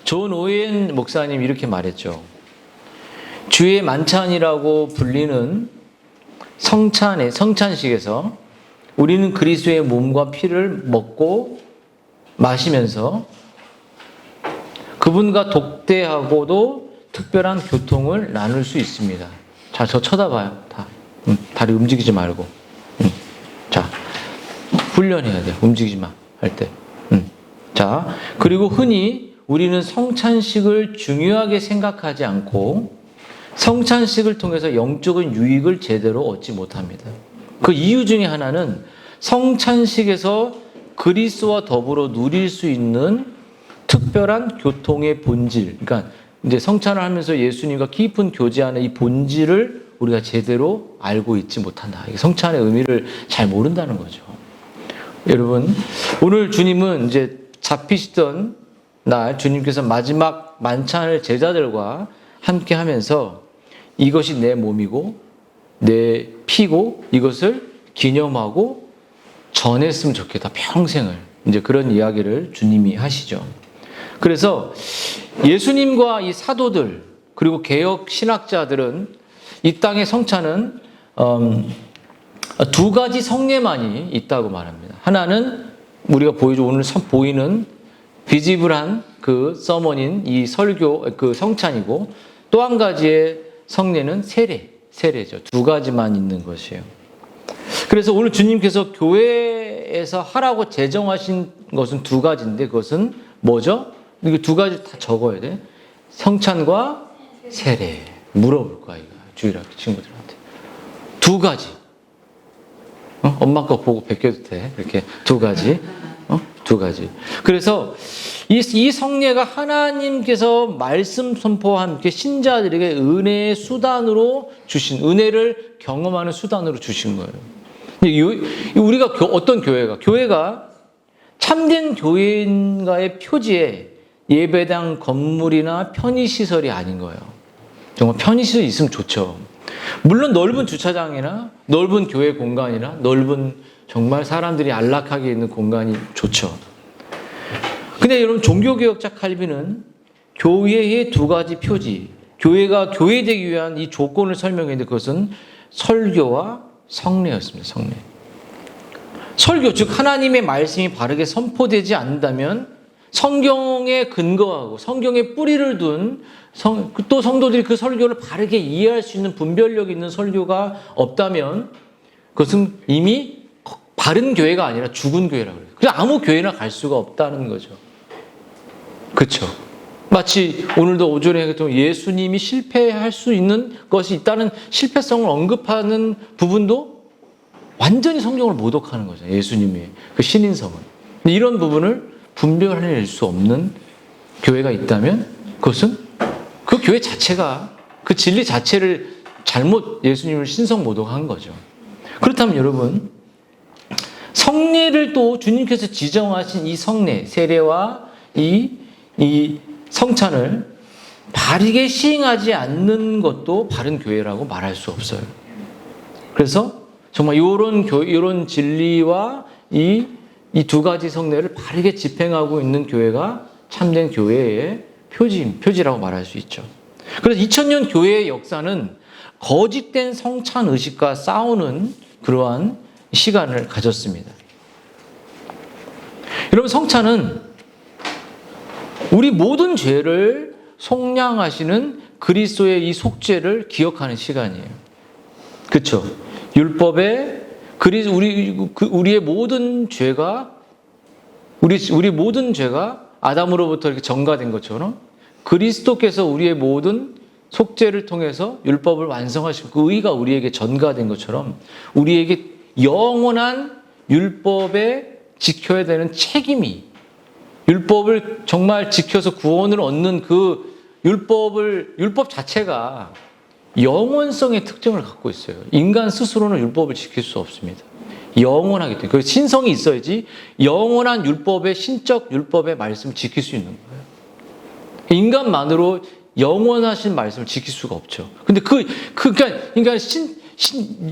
존 오웬 목사님 이렇게 말했죠. 주의 만찬이라고 불리는 성찬식에서 우리는 그리스도의 몸과 피를 먹고 마시면서 그분과 독대하고도 특별한 교통을 나눌 수 있습니다. 자, 저 쳐다봐요. 다리 움직이지 말고. 자, 훈련해야 돼요. 움직이지 마. 할 때. 자, 그리고 흔히 우리는 성찬식을 중요하게 생각하지 않고 성찬식을 통해서 영적인 유익을 제대로 얻지 못합니다. 그 이유 중에 하나는 성찬식에서 그리스도와 더불어 누릴 수 있는 특별한 교통의 본질, 그러니까 이제 성찬을 하면서 예수님과 깊은 교제하는 이 본질을 우리가 제대로 알고 있지 못한다. 이게 성찬의 의미를 잘 모른다는 거죠. 여러분, 오늘 주님은 이제 잡히시던 날 주님께서 마지막 만찬을 제자들과 함께 하면서 이것이 내 몸이고 내 피고 이것을 기념하고 전했으면 좋겠다. 평생을. 이제 그런 이야기를 주님이 하시죠. 그래서 예수님과 이 사도들 그리고 개혁 신학자들은 이 땅의 성찬은 두 가지 성례만이 있다고 말합니다. 하나는 우리가 오늘 보이는 비지블한 그 서머닌 이 설교 그 성찬이고 또 한 가지의 성례는 세례죠. 두 가지만 있는 것이에요. 그래서 오늘 주님께서 교회에서 하라고 제정하신 것은 두 가지인데 그것은 뭐죠? 이거 두 가지 다 적어야 돼. 성찬과 세례. 물어볼 거야, 이거. 주일학교 친구들한테. 두 가지. 엄마 거 보고 베껴도 돼. 이렇게 두 가지. 두 가지. 그래서 이 성례가 하나님께서 말씀 선포와 함께 신자들에게 은혜의 수단으로 주신, 은혜를 경험하는 수단으로 주신 거예요. 우리가 어떤 교회가 참된 교회인가의 표지에 예배당 건물이나 편의시설이 아닌 거예요. 정말 편의시설이 있으면 좋죠. 물론 넓은 주차장이나 넓은 교회 공간이나 넓은 정말 사람들이 안락하게 있는 공간이 좋죠. 근데 여러분, 종교개혁자 칼빈은 교회의 두 가지 표지, 교회가 교회되기 위한 이 조건을 설명했는데 그것은 설교와 성례였습니다. 설교, 즉 하나님의 말씀이 바르게 선포되지 않는다면 성경에 근거하고 성경에 뿌리를 둔 또 성도들이 그 설교를 바르게 이해할 수 있는 분별력 있는 설교가 없다면 그것은 이미 바른 교회가 아니라 죽은 교회라고 그래요. 그냥 아무 교회나 갈 수가 없다는 거죠. 그렇죠? 마치 오늘도 오전에 했던 예수님이 실패할 수 있는 것이 있다는 실패성을 언급하는 부분도 완전히 성경을 모독하는 거죠. 예수님의 그 신인성은. 이런 부분을 분별해낼 수 없는 교회가 있다면 그것은 그 교회 자체가 그 진리 자체를 잘못 예수님을 신성 모독한 거죠. 그렇다면 여러분, 성례를 또 주님께서 지정하신 이 성례, 세례와 이 성찬을 바르게 시행하지 않는 것도 바른 교회라고 말할 수 없어요. 그래서 정말 이런 진리와 이 두 가지 성례를 바르게 집행하고 있는 교회가 참된 교회의 표지라고 말할 수 있죠. 그래서 2000년 교회의 역사는 거짓된 성찬 의식과 싸우는 그러한 시간을 가졌습니다. 여러분, 성찬은 우리 모든 죄를 속량하시는 그리스도의 이 속죄를 기억하는 시간이에요. 그렇죠? 율법에 우리의 모든 죄가 우리 모든 죄가 아담으로부터 이렇게 전가된 것처럼 그리스도께서 우리의 모든 속죄를 통해서 율법을 완성하시고 그 의가 우리에게 전가된 것처럼 우리에게 영원한 율법에 지켜야 되는 책임이, 율법을 정말 지켜서 구원을 얻는 그 율법 자체가 영원성의 특징을 갖고 있어요. 인간 스스로는 율법을 지킬 수 없습니다. 영원하기 때문에. 그 신성이 있어야지 영원한 율법의, 신적 율법의 말씀을 지킬 수 있는 거예요. 인간만으로 영원하신 말씀을 지킬 수가 없죠. 근데 그러니까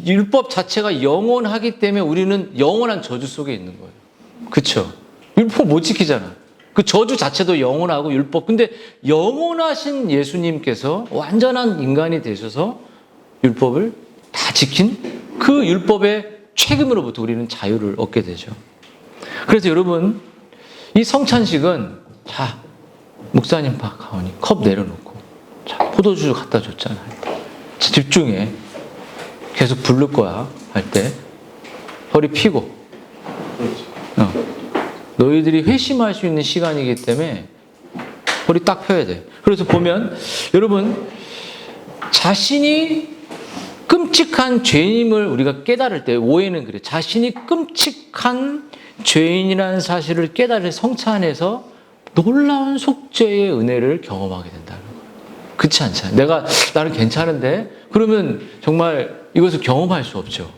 율법 자체가 영원하기 때문에 우리는 영원한 저주 속에 있는 거예요. 그렇죠? 율법 못 지키잖아. 그 저주 자체도 영원하고 율법. 근데 영원하신 예수님께서 완전한 인간이 되셔서 율법을 다 지킨 그 율법의 책임으로부터 우리는 자유를 얻게 되죠. 그래서 여러분, 이 성찬식은 자, 목사님 가오니 컵 내려놓고 자, 포도주 갖다 줬잖아요. 집중해. 계속 부를 거야 할 때 허리 펴고 너희들이 회심할 수 있는 시간이기 때문에 허리 딱 펴야 돼. 그래서 보면 여러분, 자신이 끔찍한 죄인임을 우리가 깨달을 때, 오해는 그래. 자신이 끔찍한 죄인이라는 사실을 깨달을 성찬에서 놀라운 속죄의 은혜를 경험하게 된다는 거예요. 그렇지 않잖아요. 나는 괜찮은데? 그러면 정말 이것을 경험할 수 없죠.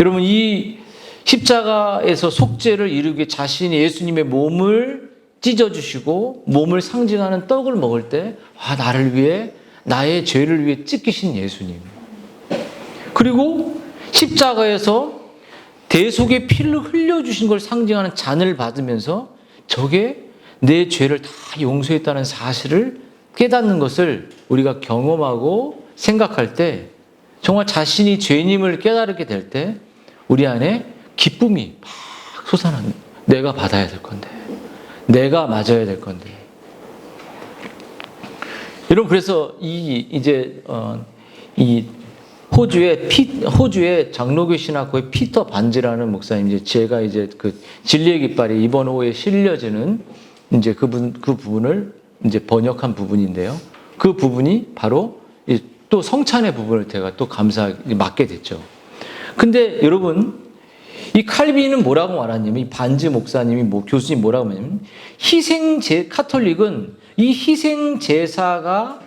여러분, 이 십자가에서 속죄를 이루기 위해 자신이 예수님의 몸을 찢어주시고 몸을 상징하는 떡을 먹을 때, 나를 위해, 나의 죄를 위해 찢기신 예수님. 그리고 십자가에서 대속의 피를 흘려주신 걸 상징하는 잔을 받으면서 저게 내 죄를 다 용서했다는 사실을 깨닫는 것을 우리가 경험하고 생각할 때, 정말 자신이 죄인임을 깨달게 될 때 우리 안에 기쁨이 막 솟아나는, 내가 받아야 될 건데, 내가 맞아야 될 건데. 여러분, 그래서 이제 호주의 장로교 신학교의 피터 반지라는 목사님, 제가 그 진리의 깃발이 이번 호에 실려지는 이제 그 부분을 이제 번역한 부분인데요. 그 부분이 바로 또 성찬의 부분을 제가 또 맡게 됐죠. 근데 여러분, 이 칼빈은 뭐라고 말하냐면, 이 반지 목사님이 교수님 뭐라고 말하냐면, 카톨릭은 이 희생 제사가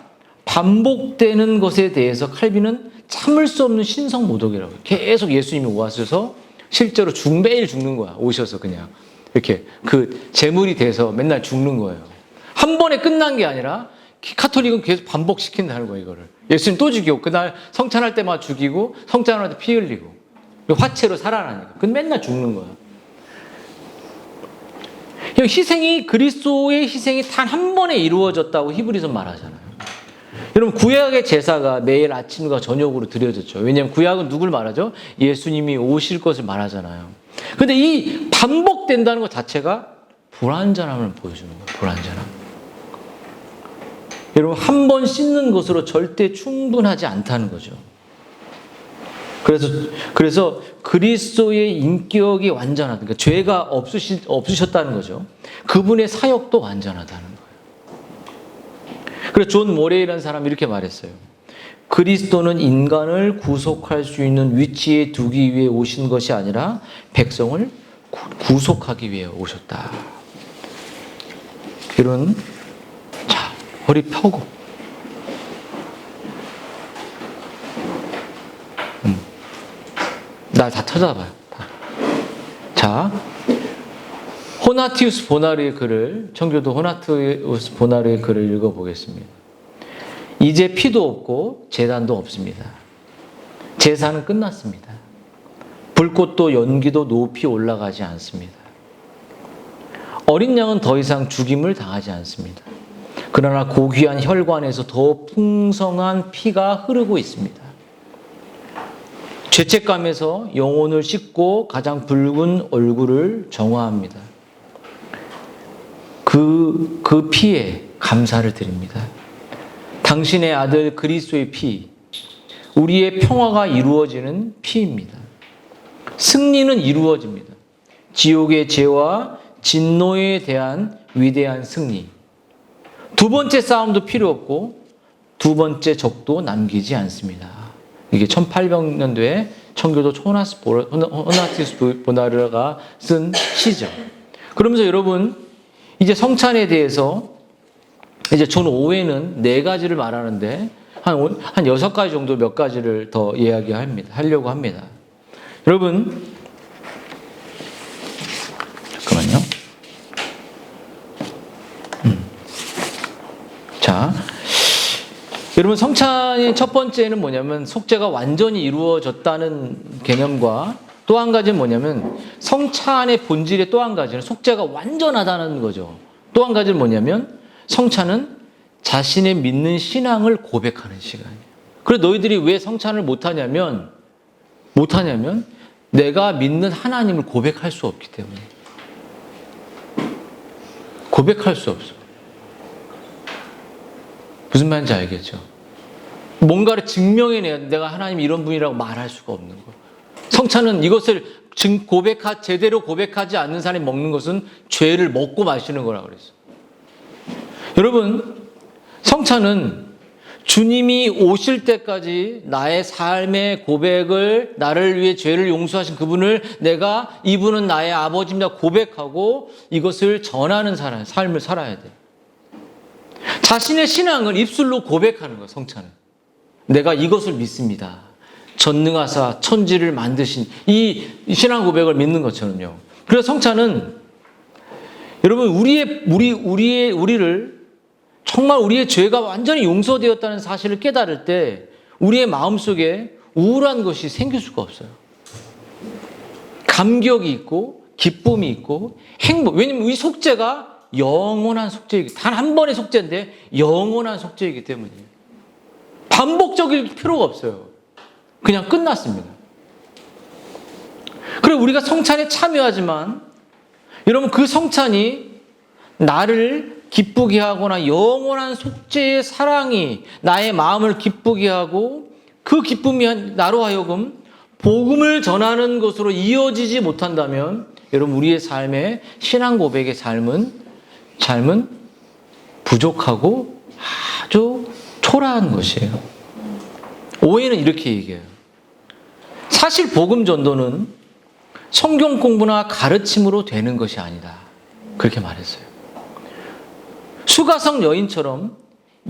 반복되는 것에 대해서 칼빈은 참을 수 없는 신성 모독이라고 해요. 계속 예수님이 오셔서 실제로 매일 죽는 거야. 오셔서 그냥 이렇게 그 제물이 돼서 맨날 죽는 거예요. 한 번에 끝난 게 아니라 카톨릭은 계속 반복시킨다는 거예요, 이거를. 예수님 또 죽이고, 그날 성찬할 때마다 죽이고, 성찬할 때 피 흘리고, 화채로 살아나니까. 그건 맨날 죽는 거야. 그리스도의 희생이 단 한 번에 이루어졌다고 히브리서 말하잖아요. 여러분, 구약의 제사가 매일 아침과 저녁으로 드려졌죠. 왜냐하면 구약은 누굴 말하죠? 예수님이 오실 것을 말하잖아요. 근데 이 반복된다는 것 자체가 불완전함을 보여주는 거예요. 불완전함. 여러분, 한 번 씻는 것으로 절대 충분하지 않다는 거죠. 그래서 그리스도의 인격이 완전하다. 그러니까 죄가 없으셨다는 거죠. 그분의 사역도 완전하다는 거예요. 그래서 존 모레이라는 사람이 이렇게 말했어요. 그리스도는 인간을 구속할 수 있는 위치에 두기 위해 오신 것이 아니라 백성을 구속하기 위해 오셨다. 이런, 자, 허리 펴고. 날 다 쳐다봐요. 자, 호나티우스 보나르의 글을, 청교도 호나티우스 보나르의 글을 읽어보겠습니다. 이제 피도 없고 제단도 없습니다. 제사는 끝났습니다. 불꽃도 연기도 높이 올라가지 않습니다. 어린 양은 더 이상 죽임을 당하지 않습니다. 그러나 고귀한 혈관에서 더 풍성한 피가 흐르고 있습니다. 죄책감에서 영혼을 씻고 가장 붉은 얼굴을 정화합니다. 그 피에 감사를 드립니다. 당신의 아들 그리스도의 피, 우리의 평화가 이루어지는 피입니다. 승리는 이루어집니다. 지옥의 죄와 진노에 대한 위대한 승리. 두 번째 싸움도 필요 없고 두 번째 적도 남기지 않습니다. 이게 1800년도에 청교도 호나티우스 보나르가 쓴 시죠. 그러면서 여러분, 이제 성찬에 대해서 이제 존 오웬은 4가지를 말하는데 한 6가지 정도 몇 가지를 더 하려고 합니다. 여러분, 잠깐만요. 자, 여러분, 성찬의 첫 번째는 뭐냐면 속죄가 완전히 이루어졌다는 개념과 또 한 가지는 뭐냐면 성찬의 본질의 또 한 가지는 속죄가 완전하다는 거죠. 또 한 가지는 뭐냐면 성찬은 자신의 믿는 신앙을 고백하는 시간이에요. 그래서 너희들이 왜 성찬을 못하냐면 내가 믿는 하나님을 고백할 수 없기 때문에. 고백할 수 없어. 무슨 말인지 알겠죠? 뭔가를 증명해내야 내가 하나님 이런 분이라고 말할 수가 없는 거예요. 성찬은 이것을 제대로 고백하지 않는 사람이 먹는 것은 죄를 먹고 마시는 거라고 그랬어요. 여러분, 성찬은 주님이 오실 때까지 나의 삶의 고백을, 나를 위해 죄를 용서하신 그분을 내가 이분은 나의 아버지입니다 고백하고 이것을 전하는 삶을 살아야 돼요. 자신의 신앙을 입술로 고백하는 거예요, 성찬은. 내가 이것을 믿습니다. 전능하사 천지를 만드신 이 신앙 고백을 믿는 것처럼요. 그래서 성찬은 여러분 우리를 정말 우리의 죄가 완전히 용서되었다는 사실을 깨달을 때 우리의 마음속에 우울한 것이 생길 수가 없어요. 감격이 있고 기쁨이 있고 행복. 왜냐하면 이 속죄가 영원한 속죄이기, 단 한 번의 속죄인데 영원한 속죄이기 때문이에요. 반복적일 필요가 없어요. 그냥 끝났습니다. 그리고 우리가 성찬에 참여하지만 여러분 그 성찬이 나를 기쁘게 하거나 영원한 속죄의 사랑이 나의 마음을 기쁘게 하고 그 기쁨이 나로 하여금 복음을 전하는 것으로 이어지지 못한다면 여러분 우리의 삶의 신앙 고백의 삶은 부족하고 아주 초라한 것이에요. 오해는 이렇게 얘기해요. 사실 복음 전도는 성경 공부나 가르침으로 되는 것이 아니다. 그렇게 말했어요. 수가성 여인처럼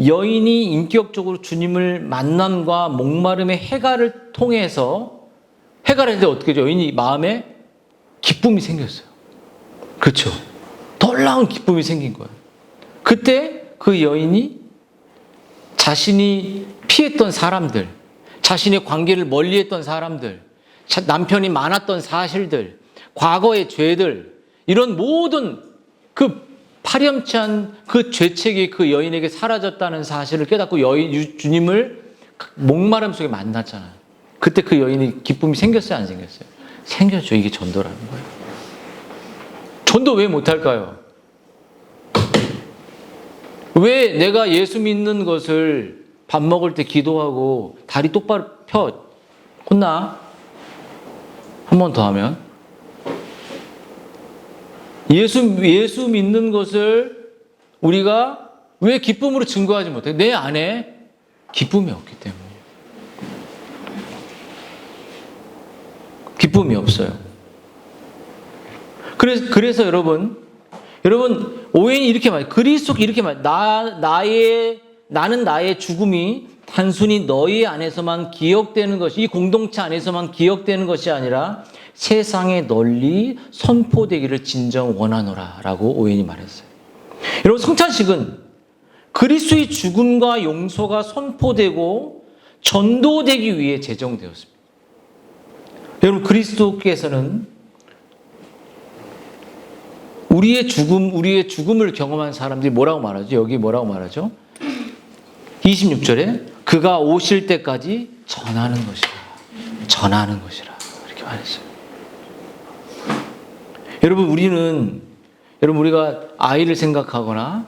여인이 인격적으로 주님을 만남과 목마름의 해갈을 통해서 해갈했는데 어떻게 되죠? 여인이 마음에 기쁨이 생겼어요. 그렇죠? 놀라운 기쁨이 생긴 거예요. 그때 그 여인이 자신이 피했던 사람들, 자신의 관계를 멀리했던 사람들, 남편이 많았던 사실들, 과거의 죄들, 이런 모든 그 파렴치한 그 죄책이 그 여인에게 사라졌다는 사실을 깨닫고 주님을 목마름 속에 만났잖아요. 그때 그 여인이 기쁨이 생겼어요, 안 생겼어요? 생겼죠. 이게 전도라는 거예요. 전도 왜 못할까요? 왜 내가 예수 믿는 것을 밥 먹을 때 기도하고 다리 똑바로 펴 혼나? 한 번 더 하면 예수 믿는 것을 우리가 왜 기쁨으로 증거하지 못해요? 내 안에 기쁨이 없기 때문이에요. 기쁨이 없어요. 그래서 여러분 오해인이 이렇게 말해요. 그리스도께 이렇게 말해요. 나는 나의 죽음이 단순히 너희 안에서만 기억되는 것이, 이 공동체 안에서만 기억되는 것이 아니라 세상에 널리 선포되기를 진정 원하노라 라고 오해인이 말했어요. 여러분 성찬식은 그리스도의 죽음과 용서가 선포되고 전도되기 위해 제정되었습니다. 여러분 그리스도께서는 우리의 죽음을 경험한 사람들이 뭐라고 말하죠? 여기 뭐라고 말하죠? 26절에 그가 오실 때까지 전하는 것이라. 전하는 것이라. 이렇게 말했어요. 여러분 우리가 아이를 생각하거나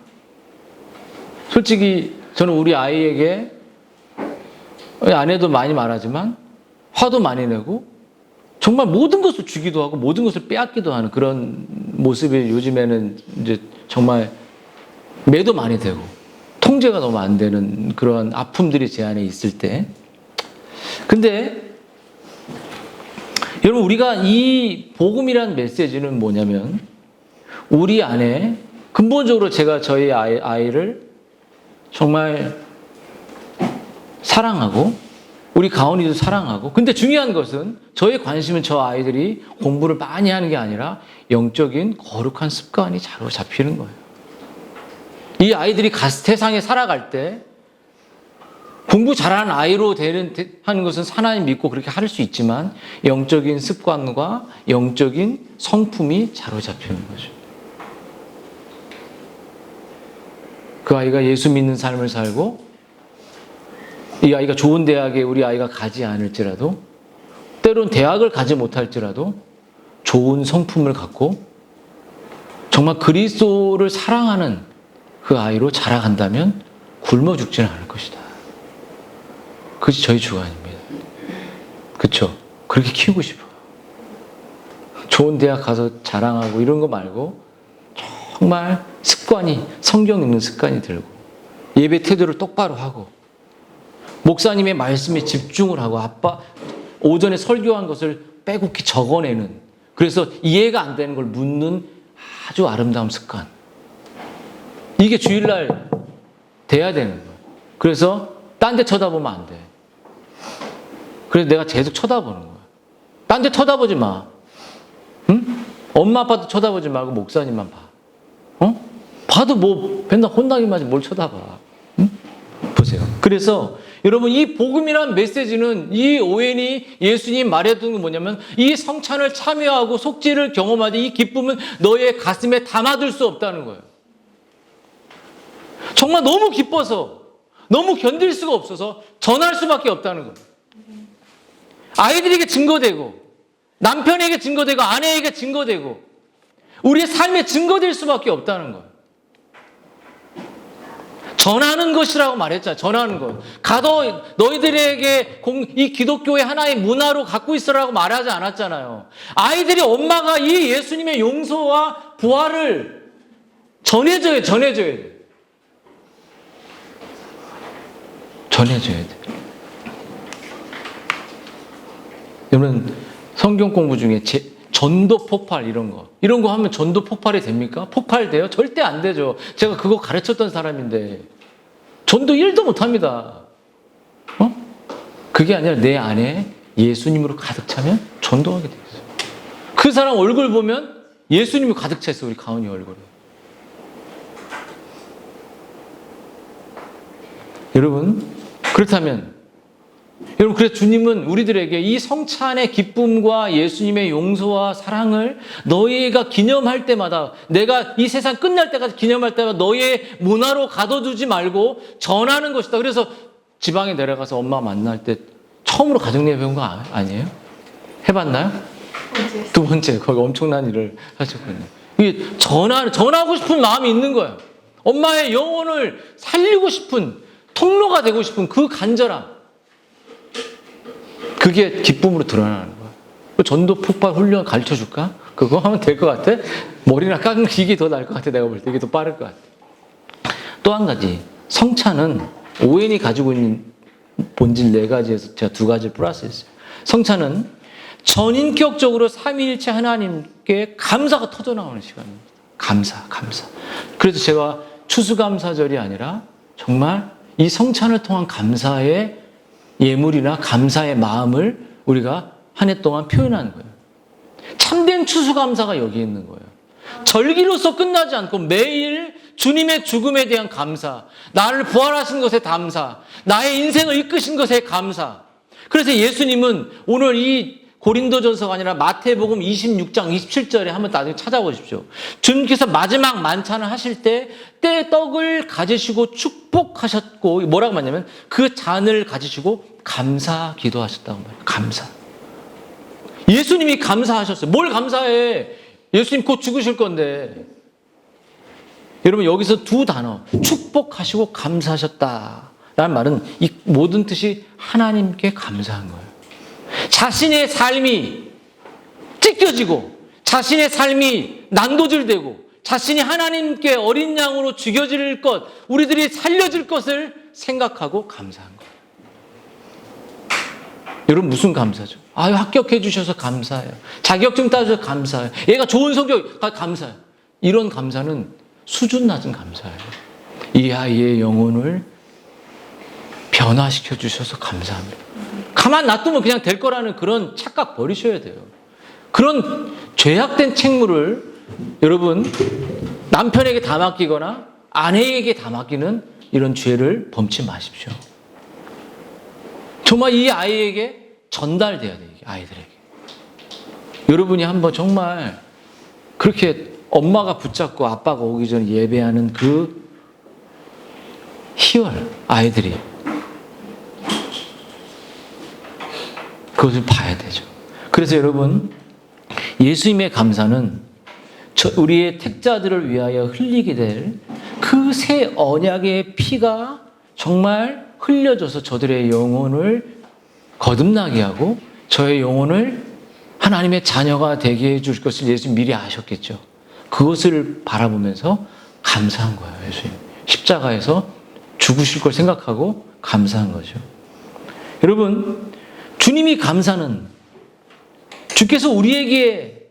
솔직히 저는 우리 아이에게 아내도 많이 말하지만 화도 많이 내고 정말 모든 것을 주기도 하고 모든 것을 빼앗기도 하는 그런 모습이 요즘에는 이제 정말 매도 많이 되고 통제가 너무 안 되는 그런 아픔들이 제 안에 있을 때, 근데 여러분 우리가 이 복음이라는 메시지는 뭐냐면 우리 안에 근본적으로 제가 저희 아이를 정말 사랑하고 우리 가온이도 사랑하고, 근데 중요한 것은 저의 관심은 저 아이들이 공부를 많이 하는 게 아니라 영적인 거룩한 습관이 잘 잡히는 거예요. 이 아이들이 세상에 살아갈 때 공부 잘하는 아이로 하는 것은 하나님 믿고 그렇게 할 수 있지만 영적인 습관과 영적인 성품이 사로잡히는 거죠. 그 아이가 예수 믿는 삶을 살고 이 아이가 좋은 대학에 우리 아이가 가지 않을지라도 때론 대학을 가지 못할지라도 좋은 성품을 갖고 정말 그리스도를 사랑하는 그 아이로 자라간다면 굶어 죽지는 않을 것이다. 그것이 저희 주관입니다. 그렇죠? 그렇게 키우고 싶어요. 좋은 대학 가서 자랑하고 이런 거 말고 정말 습관이, 성경 읽는 습관이 들고 예배 태도를 똑바로 하고 목사님의 말씀에 집중을 하고 오전에 설교한 것을 빼곡히 적어내는, 그래서 이해가 안 되는 걸 묻는 아주 아름다운 습관. 이게 주일날 돼야 되는 거예요. 그래서 딴 데 쳐다보면 안 돼. 그래서 내가 계속 쳐다보는 거야. 딴 데 쳐다보지 마. 응? 엄마 아빠도 쳐다보지 말고 목사님만 봐. 봐도 뭐 맨날 혼나기만 하지 뭘 쳐다봐. 응? 보세요. 그래서 여러분 이 복음이란 메시지는, 이 오웬이 예수님 말했던 게 뭐냐면 이 성찬을 참여하고 속죄를 경험하되 이 기쁨은 너의 가슴에 담아둘 수 없다는 거예요. 정말 너무 기뻐서 너무 견딜 수가 없어서 전할 수밖에 없다는 거예요. 아이들에게 증거되고 남편에게 증거되고 아내에게 증거되고 우리의 삶에 증거될 수밖에 없다는 거예요. 전하는 것이라고 말했잖아요. 전하는 것. 가도 너희들에게 이 기독교의 하나의 문화로 갖고 있으라고 말하지 않았잖아요. 아이들이 엄마가 이 예수님의 용서와 부활을 전해줘야 돼. 전해줘야 돼. 여러분 성경 공부 중에 전도 폭발 이런 거 하면 전도 폭발이 됩니까? 폭발돼요? 절대 안 되죠. 제가 그거 가르쳤던 사람인데 전도 1도 못합니다. 그게 아니라 내 안에 예수님으로 가득 차면 전도하게 돼 있어요. 그 사람 얼굴 보면 예수님이 가득 차 있어. 우리 가은이 얼굴에. 여러분 그렇다면 여러분, 그래서 주님은 우리들에게 이 성찬의 기쁨과 예수님의 용서와 사랑을 너희가 기념할 때마다, 내가 이 세상 끝날 때까지 기념할 때마다 너희의 문화로 가둬두지 말고 전하는 것이다. 그래서 지방에 내려가서 엄마 만날 때 처음으로 가정예배 배운 거 아니에요? 해봤나요? 두 번째, 거기 엄청난 일을 하셨거든요. 이게 전하고 싶은 마음이 있는 거예요. 엄마의 영혼을 살리고 싶은, 통로가 되고 싶은 그 간절함. 그게 기쁨으로 드러나는 거야. 전도 폭발 훈련 가르쳐 줄까? 그거 하면 될 것 같아? 머리나 깎는 이게 더 나을 것 같아. 내가 볼 때 이게 더 빠를 것 같아. 또 한 가지, 성찬은 오웬이 가지고 있는 본질 4가지에서 제가 2가지를 플러스했어요. 성찬은 전인격적으로 삼위일체 하나님께 감사가 터져나오는 시간입니다. 감사. 그래서 제가 추수감사절이 아니라 정말 이 성찬을 통한 감사의 예물이나 감사의 마음을 우리가 한 해 동안 표현하는 거예요. 참된 추수감사가 여기 있는 거예요. 절기로서 끝나지 않고 매일 주님의 죽음에 대한 감사, 나를 부활하신 것에 감사, 나의 인생을 이끄신 것에 감사. 그래서 예수님은 오늘 이 고린도전서가 아니라 마태복음 26장 27절에 한번 나중에 찾아보십시오. 주님께서 마지막 만찬을 하실 때 떡을 가지시고 축복하셨고, 뭐라고 말하냐면 그 잔을 가지시고 감사 기도하셨다고 말해요. 감사. 예수님이 감사하셨어요. 뭘 감사해? 예수님 곧 죽으실 건데. 여러분 여기서 2 단어, 축복하시고 감사하셨다 라는 말은 이 모든 뜻이 하나님께 감사한 거예요. 자신의 삶이 찢겨지고 자신의 삶이 난도질되고 자신이 하나님께 어린 양으로 죽여질 것, 우리들이 살려질 것을 생각하고 감사한 거예요. 여러분 무슨 감사죠? 아유, 합격해 주셔서 감사해요. 자격증 따주셔서 감사해요. 얘가 좋은 성격, 감사해요. 이런 감사는 수준 낮은 감사예요. 이 아이의 영혼을 변화시켜 주셔서 감사합니다. 가만 놔두면 그냥 될 거라는 그런 착각 버리셔야 돼요. 그런 죄악된 책무를 여러분 남편에게 다 맡기거나 아내에게 다 맡기는 이런 죄를 범치 마십시오. 정말 이 아이에게 전달돼야 돼요. 아이들에게. 여러분이 한번 정말 그렇게 엄마가 붙잡고 아빠가 오기 전에 예배하는 그 희열, 아이들이 그것을 봐야 되죠. 그래서 여러분, 예수님의 감사는 우리의 택자들을 위하여 흘리게 될 그 새 언약의 피가 정말 흘려져서 저들의 영혼을 거듭나게 하고 저의 영혼을 하나님의 자녀가 되게 해줄 것을 예수님 미리 아셨겠죠. 그것을 바라보면서 감사한 거예요. 예수님 십자가에서 죽으실 걸 생각하고 감사한 거죠. 여러분, 주님이 감사는 주께서 우리에게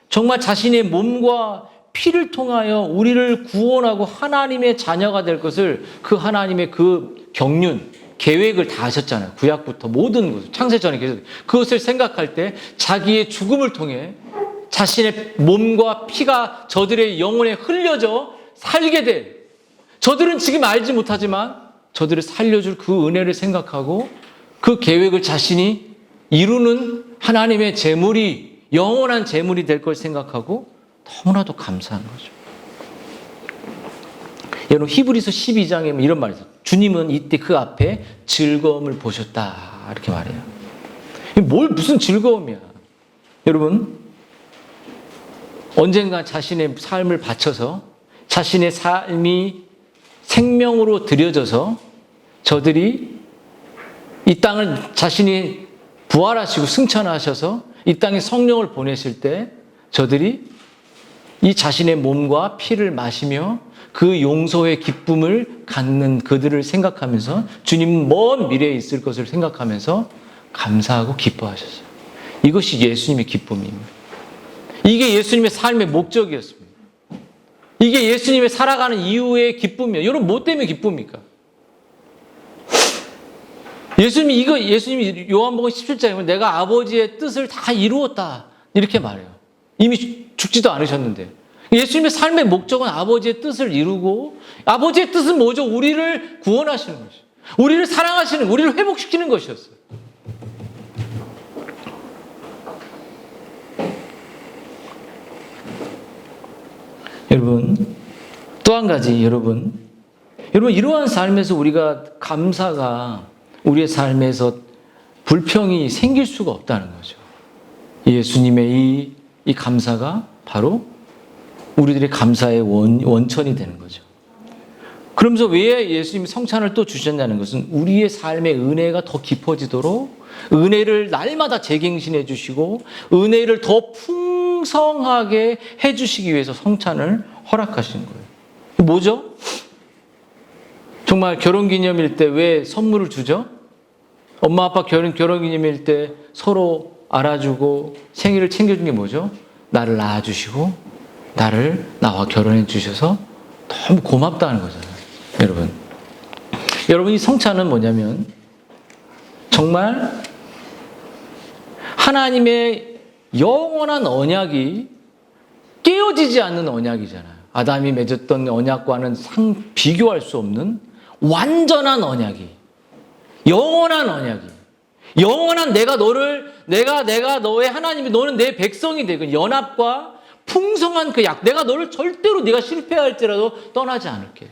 정말 자신의 몸과 피를 통하여 우리를 구원하고 하나님의 자녀가 될 것을 그 하나님의 그 경륜, 계획을 다 하셨잖아요. 구약부터 모든 것, 창세전에 계속 그것을 생각할 때 자기의 죽음을 통해 자신의 몸과 피가 저들의 영혼에 흘려져 살게 될, 저들은 지금 알지 못하지만 저들을 살려줄 그 은혜를 생각하고 그 계획을 자신이 이루는 하나님의 재물이 영원한 재물이 될 걸 생각하고 너무나도 감사한 거죠. 여러분, 히브리서 12장에 이런 말이 있어요. 주님은 이때 그 앞에 즐거움을 보셨다, 이렇게 말해요. 무슨 즐거움이야. 여러분, 언젠가 자신의 삶을 바쳐서 자신의 삶이 생명으로 드려져서 저들이 이 땅을 자신이 부활하시고 승천하셔서 이 땅에 성령을 보내실 때 저들이 이 자신의 몸과 피를 마시며 그 용서의 기쁨을 갖는 그들을 생각하면서 주님 먼 미래에 있을 것을 생각하면서 감사하고 기뻐하셨어요. 이것이 예수님의 기쁨입니다. 이게 예수님의 삶의 목적이었습니다. 이게 예수님의 살아가는 이유의 기쁨이에요. 여러분, 뭐 때문에 기쁩니까? 예수님이 요한복음 17장에 보면 내가 아버지의 뜻을 다 이루었다, 이렇게 말해요. 이미 죽지도 않으셨는데. 예수님의 삶의 목적은 아버지의 뜻을 이루고, 아버지의 뜻은 뭐죠? 우리를 구원하시는 것이죠. 우리를 사랑하시는, 우리를 회복시키는 것이었어요. 여러분, 또 한 가지, 여러분 이러한 삶에서 우리가 감사가 우리의 삶에서 불평이 생길 수가 없다는 거죠. 예수님의 이 감사가 바로 우리들의 감사의 원천이 되는 거죠. 그러면서 왜 예수님이 성찬을 또 주셨냐는 것은 우리의 삶의 은혜가 더 깊어지도록 은혜를 날마다 재갱신해 주시고 은혜를 더 풍성하게 해 주시기 위해서 성찬을 허락하신 거예요. 뭐죠? 정말 결혼기념일 때 왜 선물을 주죠? 엄마 아빠 결혼기념일 때 서로 알아주고 생일을 챙겨준 게 뭐죠? 나를 낳아주시고 나와 결혼해 주셔서 너무 고맙다는 거잖아요. 여러분 이 성찬은 뭐냐면 정말 하나님의 영원한 언약이 깨어지지 않는 언약이잖아요. 아담이 맺었던 언약과는 비교할 수 없는 완전한 언약이, 영원한 언약이, 영원한 내가 너의 하나님이, 너는 내 백성이 되고 연합과 풍성한 그 약, 내가 너를 절대로 네가 실패할지라도 떠나지 않을게.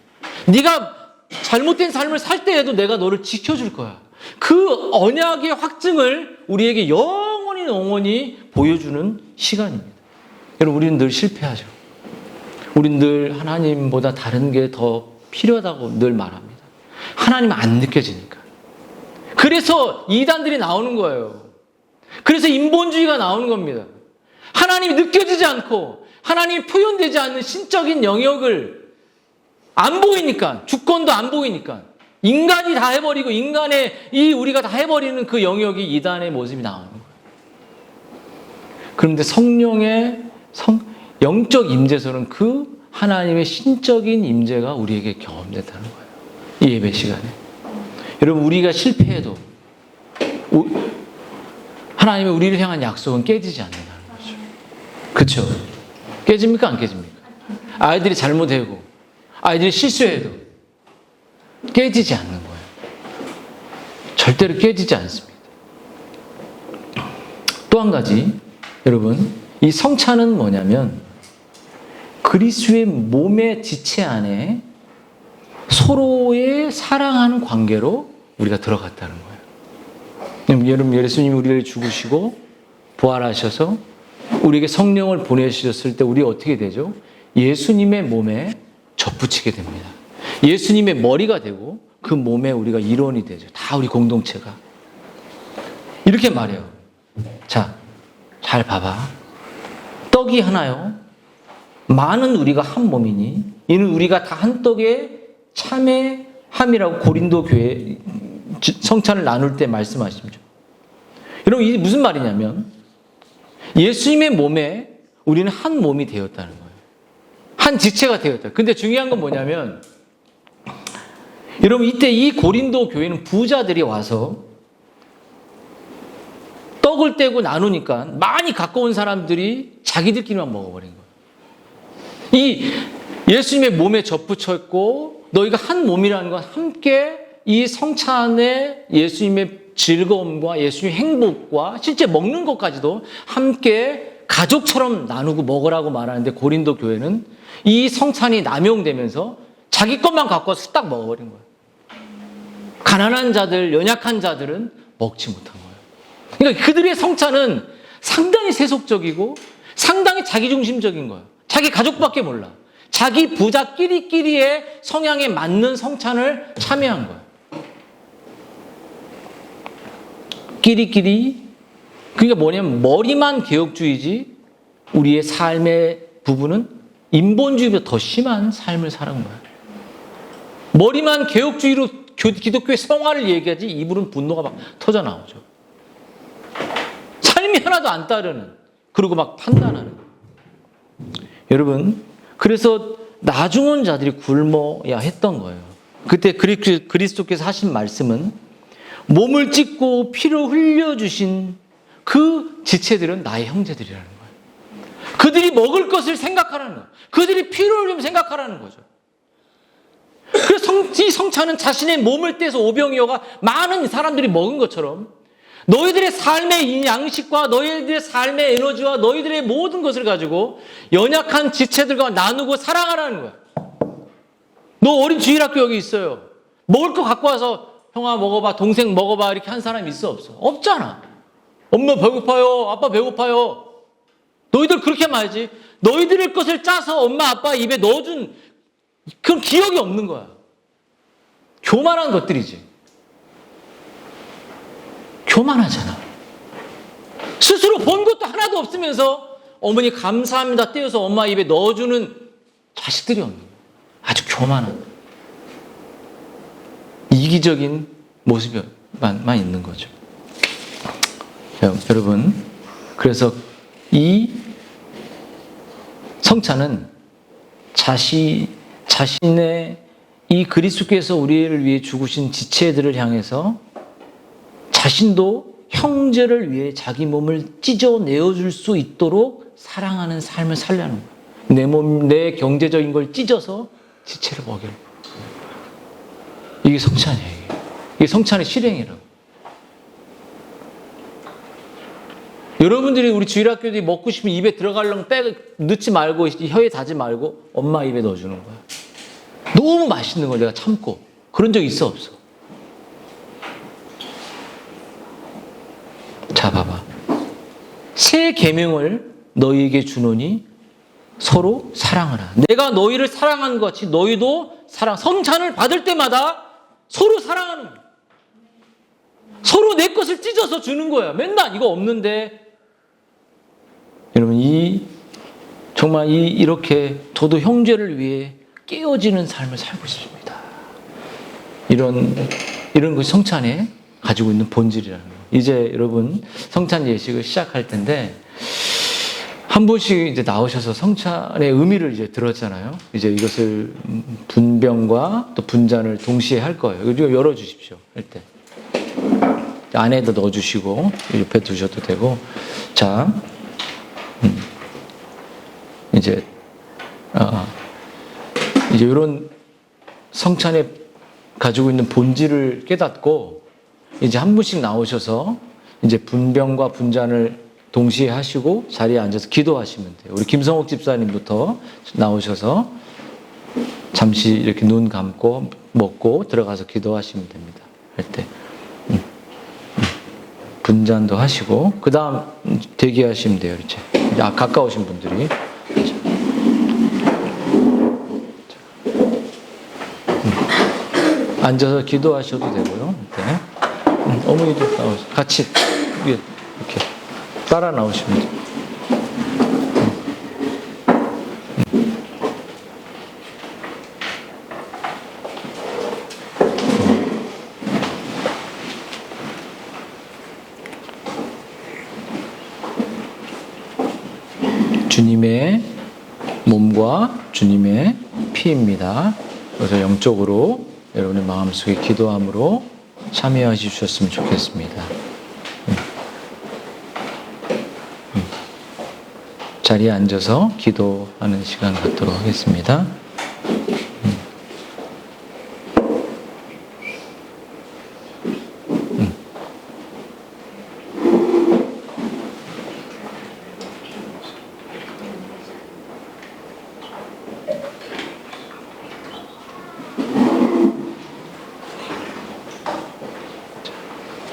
네가 잘못된 삶을 살 때에도 내가 너를 지켜줄 거야. 그 언약의 확증을 우리에게 영원히 보여주는 시간입니다. 여러분, 우리는 늘 실패하죠. 우리는 늘 하나님보다 다른 게 더 필요하다고 늘 말합니다. 하나님은 안 느껴지니까. 그래서 이단들이 나오는 거예요. 그래서 인본주의가 나오는 겁니다. 하나님이 느껴지지 않고 하나님이 표현되지 않는 신적인 영역을 안 보이니까, 주권도 안 보이니까 인간이 다 해버리고 우리가 다 해버리는 그 영역이 이단의 모습이 나오는 거예요. 그런데 성령의 영적 임재서는 그 하나님의 신적인 임재가 우리에게 경험된다는 거예요. 이 예배 시간에. 여러분, 우리가 실패해도 하나님의 우리를 향한 약속은 깨지지 않는다는 거죠. 그렇죠? 깨집니까? 안 깨집니까? 아이들이 잘못하고 아이들이 실수해도 깨지지 않는 거예요. 절대로 깨지지 않습니다. 또 한 가지, 여러분, 이 성찬은 뭐냐면 그리스도의 몸의 지체 안에 서로의 사랑하는 관계로 우리가 들어갔다는 거예요. 여러분, 예수님이 우리를 죽으시고 부활하셔서 우리에게 성령을 보내주셨을 때 우리 어떻게 되죠? 예수님의 몸에 접붙이게 됩니다. 예수님의 머리가 되고 그 몸에 우리가 일원이 되죠. 다 우리 공동체가. 이렇게 말해요. 자, 잘 봐봐. 떡이 하나요. 많은 우리가 한 몸이니 이는 우리가 다 한 떡에 참회함이라고 고린도 교회 성찬을 나눌 때 말씀하시죠. 여러분, 이게 무슨 말이냐면 예수님의 몸에 우리는 한 몸이 되었다는 거예요. 한 지체가 되었다. 근데 중요한 건 뭐냐면 여러분, 이때 이 고린도 교회는 부자들이 와서 떡을 떼고 나누니까 많이 가까운 사람들이 자기들끼리만 먹어버린 거예요. 이 예수님의 몸에 접붙여 있고 너희가 한 몸이라는 건 함께 이 성찬의 예수님의 즐거움과 예수님의 행복과 실제 먹는 것까지도 함께 가족처럼 나누고 먹으라고 말하는데 고린도 교회는 이 성찬이 남용되면서 자기 것만 갖고 와서 딱 먹어버린 거예요. 가난한 자들, 연약한 자들은 먹지 못한 거예요. 그러니까 그들의 성찬은 상당히 세속적이고 상당히 자기중심적인 거예요. 자기 가족밖에 몰라. 자기 부자끼리끼리의 성향에 맞는 성찬을 참여한 거예요. 끼리끼리. 그러니까 뭐냐면 머리만 개혁주의지 우리의 삶의 부분은 인본주의보다 더 심한 삶을 살아온 거예요. 머리만 개혁주의로 기독교의 성화를 얘기하지 입으로는 분노가 막 터져 나오죠. 삶이 하나도 안 따르는, 그리고 막 판단하는. 여러분, 그래서 나중은 자들이 굶어야 했던 거예요. 그때 그리스도께서 하신 말씀은 몸을 찢고 피를 흘려주신 그 지체들은 나의 형제들이라는 거예요. 그들이 먹을 것을 생각하라는 거예요. 그들이 피를 흘리면 생각하라는 거죠. 그래서 이 성찬은 자신의 몸을 떼서 오병이어가 많은 사람들이 먹은 것처럼 너희들의 삶의 양식과 너희들의 삶의 에너지와 너희들의 모든 것을 가지고 연약한 지체들과 나누고 사랑하라는 거야. 너 어린 주일학교 여기 있어요. 먹을 거 갖고 와서 형아 먹어봐, 동생 먹어봐 이렇게 한 사람 있어 없어? 없잖아. 엄마 배고파요, 아빠 배고파요. 너희들 그렇게 말하지. 너희들의 것을 짜서 엄마 아빠 입에 넣어준 그런 기억이 없는 거야. 교만한 것들이지. 교만하잖아. 스스로 본 것도 하나도 없으면서 어머니 감사합니다 떼어서 엄마 입에 넣어주는 자식들이 없는 거야. 아주 교만한 이기적인 모습만 있는 거죠. 여러분, 그래서 이 성찬은 자신의 이 그리스도께서 우리를 위해 죽으신 지체들을 향해서 자신도 형제를 위해 자기 몸을 찢어내어줄 수 있도록 사랑하는 삶을 살려는 거예요. 내 몸, 내 경제적인 걸 찢어서 지체를 먹이는 거예요. 이게 성찬이에요. 이게 성찬의 실행이라고. 여러분들이 우리 주일학교들이 먹고 싶으면 입에 들어가려면 넣지 말고 혀에 닿지 말고 엄마 입에 넣어주는 거야. 너무 맛있는 걸 내가 참고. 그런 적 있어 없어? 자, 봐봐. 새 계명을 너희에게 주노니 서로 사랑하라. 내가 너희를 사랑한 것 같이 너희도 성찬을 받을 때마다 서로 사랑하는 거야. 서로 내 것을 찢어서 주는 거야. 맨날 이거 없는데. 여러분, 정말 이렇게 저도 형제를 위해 깨어지는 삶을 살고 있습니다. 이런 것이 성찬에 가지고 있는 본질이라는 거예요. 이제 여러분 성찬 예식을 시작할 텐데 한 분씩 이제 나오셔서 성찬의 의미를 이제 들었잖아요. 이제 이것을 분병과 또 분잔을 동시에 할 거예요. 이거 열어주십시오. 할 때 안에다 넣어주시고 옆에 두셔도 되고. 자, 이제 이런 성찬에 가지고 있는 본질을 깨닫고 이제 한 분씩 나오셔서 이제 분병과 분잔을 동시에 하시고 자리에 앉아서 기도하시면 돼요. 우리 김성옥 집사님부터 나오셔서 잠시 이렇게 눈 감고 먹고 들어가서 기도하시면 됩니다. 할 때. 분잔도 하시고 그 다음 대기하시면 돼요. 이제 가까우신 분들이. 앉아서 기도하셔도 되고요. 네. 어머니도 나오세요. 같이 이렇게 따라 나오시면 돼요. 주님의 몸과 주님의 피입니다. 그래서 영적으로 여러분의 마음속에 기도함으로 참여하시 주셨으면 좋겠습니다. 자리에 앉아서 기도하는 시간 갖도록 하겠습니다.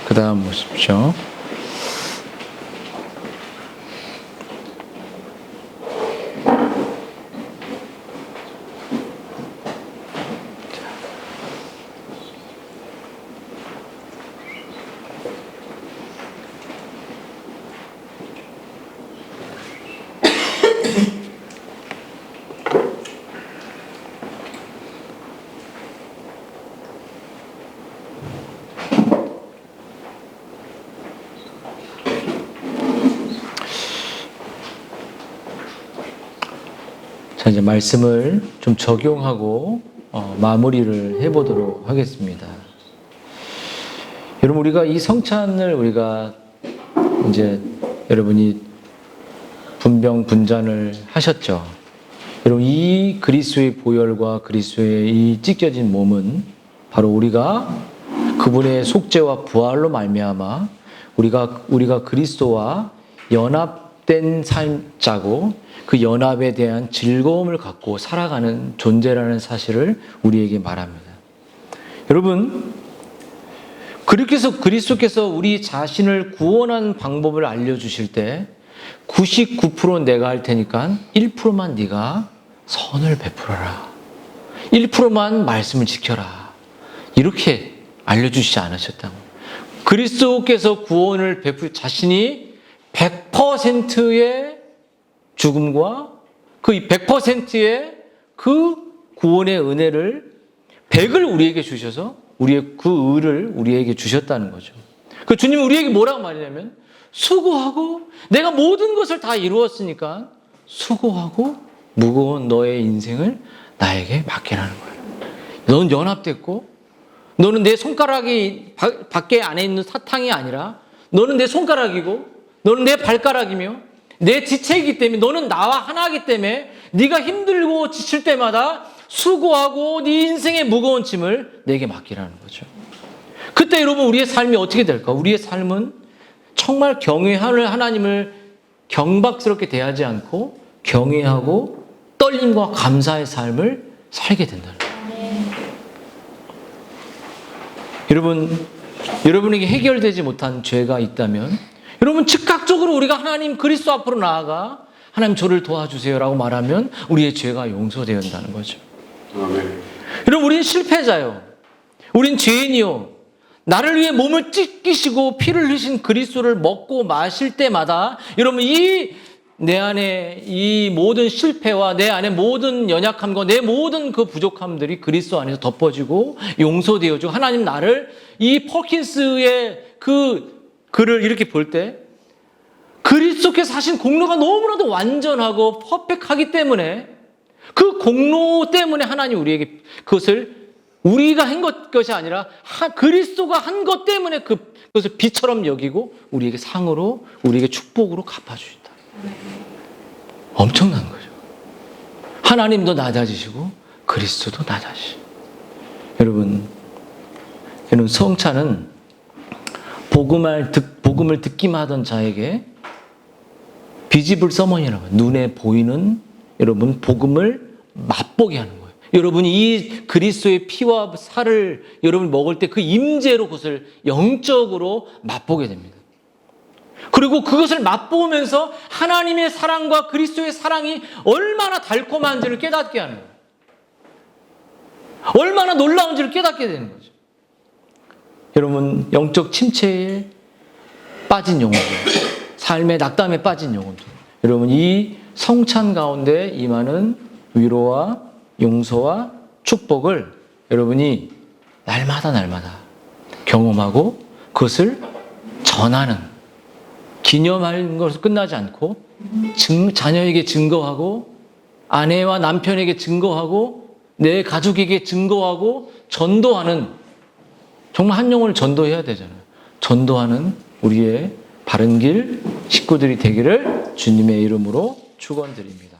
그 다음 보십시오. 자, 이제 말씀을 좀 적용하고 마무리를 해보도록 하겠습니다. 여러분, 우리가 이 성찬을 우리가 이제 여러분이 분병 분잔을 하셨죠. 여러분, 이 그리스도의 보혈과 그리스도의 이 찢겨진 몸은 바로 우리가 그분의 속죄와 부활로 말미암아 우리가 그리스도와 연합된 삶자고 그 연합에 대한 즐거움을 갖고 살아가는 존재라는 사실을 우리에게 말합니다. 여러분, 그렇게 해서 그리스도께서 우리 자신을 구원하는 방법을 알려주실 때 99% 내가 할 테니까 1%만 네가 선을 베풀어라. 1%만 말씀을 지켜라. 이렇게 알려주시지 않으셨다고. 그리스도께서 구원을 베풀 자신이 100%의 죽음과 그 100%의 그 구원의 은혜를 100을 우리에게 주셔서 우리의 그 의를 우리에게 주셨다는 거죠. 그 주님이 우리에게 뭐라고 말하냐면 수고하고 내가 모든 것을 다 이루었으니까 수고하고 무거운 너의 인생을 나에게 맡기라는 거예요. 너는 연합됐고 너는 내 손가락이 밖에 안에 있는 사탕이 아니라 너는 내 손가락이고 너는 내 발가락이며 내 지체이기 때문에 너는 나와 하나이기 때문에 네가 힘들고 지칠 때마다 수고하고 네 인생의 무거운 짐을 내게 맡기라는 거죠. 그때 여러분 우리의 삶이 어떻게 될까? 우리의 삶은 정말 경외하는 하나님을 경박스럽게 대하지 않고 경외하고 떨림과 감사의 삶을 살게 된다는 거예요. 여러분에게 해결되지 못한 죄가 있다면 여러분 즉각적으로 우리가 하나님 그리스도 앞으로 나아가 하나님 저를 도와주세요라고 말하면 우리의 죄가 용서되었다는 거죠. 아멘. 여러분 우리는 실패자요. 우린 죄인이요. 나를 위해 몸을 찢기시고 피를 흘리신 그리스도를 먹고 마실 때마다 여러분 내 안에 이 모든 실패와 내 안에 모든 연약함과 내 모든 그 부족함들이 그리스도 안에서 덮어지고 용서되어지고 하나님 나를 이 퍼킨스의 그 글을 이렇게 볼 때 그리스도께서 하신 공로가 너무나도 완전하고 퍼펙트하기 때문에 그 공로 때문에 하나님 우리에게 그것을 우리가 한 것이 아니라 그리스도가 한 것 때문에 그것을 비처럼 여기고 우리에게 상으로 우리에게 축복으로 갚아주신다. 엄청난 거죠. 하나님도 낮아지시고 그리스도도 낮아지시고 여러분 성찬은 복음을 듣기만 하던 자에게 비지블 서머니라고 해요. 눈에 보이는 여러분 복음을 맛보게 하는 거예요. 여러분이 이 그리스도의 피와 살을 여러분 먹을 때 그 임재로 그것을 영적으로 맛보게 됩니다. 그리고 그것을 맛보면서 하나님의 사랑과 그리스도의 사랑이 얼마나 달콤한지를 깨닫게 하는 거예요. 얼마나 놀라운지를 깨닫게 되는 거죠. 여러분, 영적 침체에 빠진 영혼들, 삶의 낙담에 빠진 영혼들, 여러분 이 성찬 가운데 임하는 위로와 용서와 축복을 여러분이 날마다 경험하고 그것을 전하는, 기념하는 것으로 끝나지 않고 자녀에게 증거하고 아내와 남편에게 증거하고 내 가족에게 증거하고 전도하는, 정말 한 영혼을 전도해야 되잖아요. 전도하는 우리의 바른 길 식구들이 되기를 주님의 이름으로 축원드립니다.